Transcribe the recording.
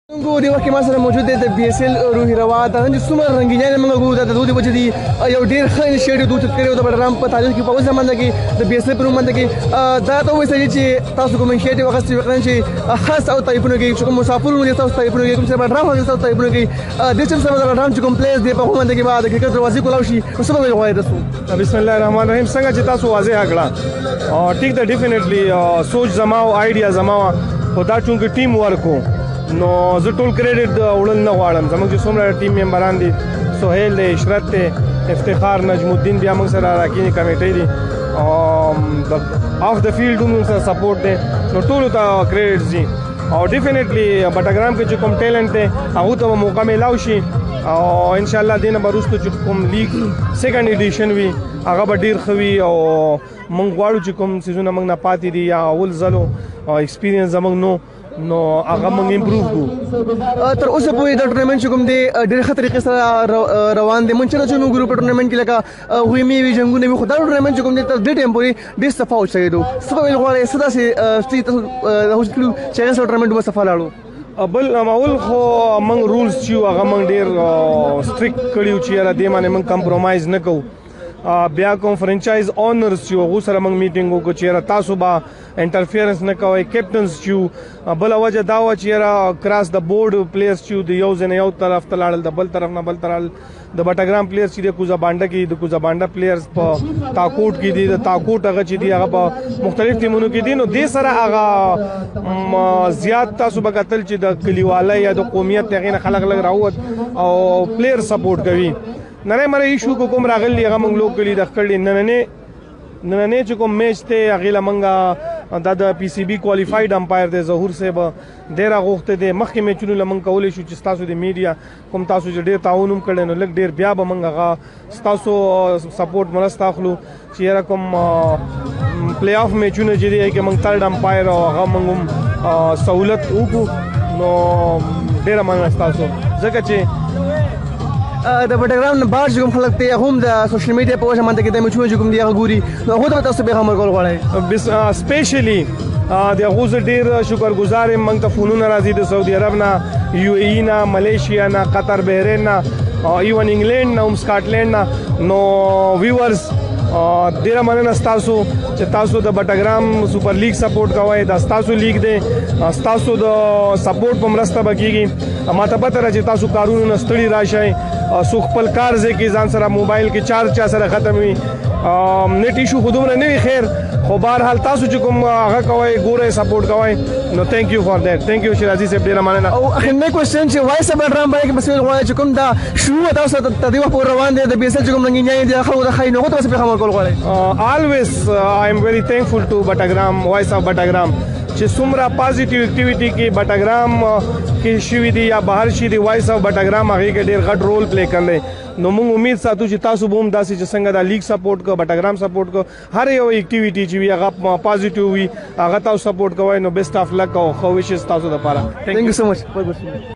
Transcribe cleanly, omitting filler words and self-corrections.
کو دی وخت ما سره موجود دی د بي اس ال روحي روا د نن څومره رنگینه موږ ګورو د دوی بچ دي یو ډیر ښه انیشیټیو دوی کړو د بټګرام په تاریخ کې په اوس زمانه کې د بي اس ال په منځ کې دا ته وایي چې تاسو کوم انیشیټیو غوښتي وکړئ چې خاص او طایفونو کې کوم مسافرونو کې تاسو طایفونو کې کوم څه بټګرام او تاسو طایفونو کې د چې سره بټګرام چې کوم پلیس دی په منځ کې بعد کرکټ دروازې کولاو شي څه به وایي تاسو بسم الله الرحمن الرحیم څنګه چې تاسو واضح کړه او ټیک ده ډیفینیټلی سوچ زما او آیډیا زما خدا چونکه ټیم ورکو نو زه ټول کریډټ وړل نه غواړم زموږ چې څومره ټیم ممبران دي سهیل دی عشرت دی افتخار نجم الدین بیا موږ سره راکینی کمیټې دي آف د فیلډ هم سره سپورټ دی نو ټولو ته کریډټس دي او ډیفینیټلی بټګرام کې چې کوم ټیلنټ دی هغو ته به موقع میلاو شي او انشاءالله دې نه به وروسته چې کوم لیګ سیکنډ ایډیشن وي هغه به ډېر ښه وي او موږ غواړو چې کوم څیزونه موږ نه پاتې دي یا اول ځلو ایکسپیرینس زموږ نو هغه موږ امپروو کړو تر اوسه پورې دا ټورنمنټ چې کوم دی ډېر ښه طریقې سره روان دی موږ چې نو ګورو په ټورنمنټ کې لکه ویمې وي جنګونه وي خو دا ټورنمنټ چې کوم دی تر دې ټایم پورې ډېر صفا وشوی دو څه به ویل غواړئ څه داسې تاسو هوس کړو چې هغه سره ټورنمنټ به صفا لاړو بل معمول خو موږ رولز چې هغه موږ ډېر سټریکټ کړي چې یاره دې باندې موږ کمپرومایز نه کوو بیا کوم فرنچایز اونرز چې هغو سره موږ میټینګ وکړو چې یاره تاسو به انټرفیرنس نه کوئ کیپټنز چې بله وجه دا وه چې یاره کراس د بورډ پلیئرز چې د یو ځای نه یو طرف ته لاړل د بل طرف نه بل طرف د بټګرام پلیئرز چې د کوزابانډه کې د کوزابانډه پلیئرز په تاکوټ کې دي د تاکوټ هغه چې دي هغه په مختلف ټیمونو کې دي نو دې سره هغه زیات تاسو به کتل چې د کلیواله یا د قومیت هغې نه خلک لږ راووت او پلیئر سپورټ کوي نننی مره ایشو کوم راغلی هغه موږ لوکلي د خکړې نننی چې کوم میچ دی هغې له موږ دا د پی سی بي کوالیفاید امپایر دی ظهور صاحب ډېر راغوښتی دی مخکې میچونو له موږ کولی شو چې ستاسو د میډیا کوم تاسو چې ډېر تعاون هم کړی نو لږ ډېر بیا به موږ هغه ستاسو سپورټ مرسته اخلو چې یاره کوم پلی آف میچونه چې دی کې موږ تھرډ امپایر او هغه موږ هم سهولت وکړو نو ډېره مننه ستاسو ځکه چې د بټګرام نه بهر چې کوم خلک دی هم د سوشل میډیا په وجه باندې کې د میچونه چې کوم دی هغه ګوري نو هغو ته به تاسو پیغام ورکول غواړئ سپیشلی د هغو زه ډېر شکرګزار یم موږ ته فونونه راځي د سعودي عرب نه یو ای نه ملیشیا نه قطر بحرین نه ایون انګلینډ نه هم سکاټلینډ نه نو ویورز ډېره مننه ستاسو چې تاسو د بټګرام سپر لیګ سپورټ کوئ دا ستاسو لیګ دی ستاسو د سپورټ په مرسته به کېږي ما ته پته ده چې تاسو کارونو نه ستړي راشئ څوک خپل کار ځای کې ځان سره موبایل کې چارج چا سره ختم وي نیټ ایشو خو دومره نه وي خیر خو بهرحال تاسو چې کوم هغه کوئ ګورئ سپورټ کوئ نو تھینک یو فار دیٹ تھینک یو شیرازي صاحب ډېره مننه او اخرنی کوېسچن چې وایس بټګرام باندې کې بس ویل غواړئ چې کوم دا شروع تاسو ته تر دې وخت پورې روان دی د بي اس ال چې کوم رنګینیانې دي خلکو ته ښایي نو هغو ته بس پیغام ورکول غواړئ always I am very thankful to بټګرام وایس آف بټګرام چې څومره پازیټیو اکټیویټي کې بټګرام کې شوي دي یا بهر شي دي وایس آف بټګرام هغې کې ډېر غټ رول پلی کړی نو موږ امید ساتو چې تاسو به هم داسې چې څنګه دا لیګ سپورټ کو بټګرام سپورټ کو هر یو اکټیویټي چې وي هغه پازیټیو وي هغه تاسو سپورټ کوئ نو بیسټ آف لک او ښه ویشز تاسو دپاره تھینک یو سو مچ